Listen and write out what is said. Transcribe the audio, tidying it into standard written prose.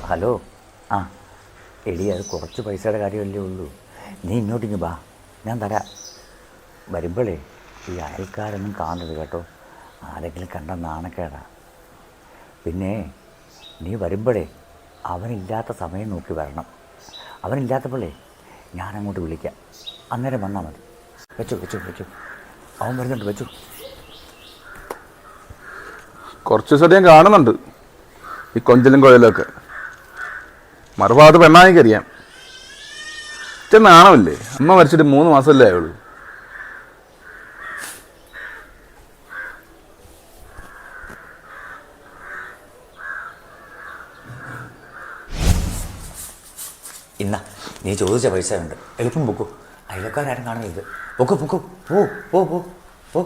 Hello. ആ എടി, അത് കുറച്ച് പൈസയുടെ കാര്യമല്ലേ ഉള്ളൂ. നീ ഇങ്ങോട്ടിങ്ങ് ബാ, ഞാൻ തരാം. വരുമ്പോഴേ ഈ അയൽക്കാരൊന്നും കാണരുത് കേട്ടോ. ആരെങ്കിലും കണ്ട നാണക്കേടാ. പിന്നെ നീ വരുമ്പോഴേ അവനില്ലാത്ത സമയം നോക്കി വരണം. അവനില്ലാത്തപ്പോഴേ ഞാനങ്ങോട്ട് വിളിക്കാം, അന്നേരം വന്നാൽ മതി. വെച്ചു വെച്ചു വെച്ചു, അവൻ വരുന്നുണ്ട്, വെച്ചു. കുറച്ച് ദിവസമായിട്ട് ഞാൻ കാണുന്നുണ്ട് ഈ കൊഞ്ചലും കുഴലൊക്കെ. മറുഭാഗത്ത് പെണ്ണായിക്കറിയാം. നാണമില്ലേ? അമ്മ മരിച്ചിട്ട് 3 മാസമല്ലേ ആയുള്ളൂ. ഇന്ന നീ ചോദിച്ച പൈസ ഉണ്ട്, എളുപ്പം പൊക്കോ. അയലക്കാരും കാണരുത്. പൊക്കോ പൊക്കോ, പോ പോ പോ പോ.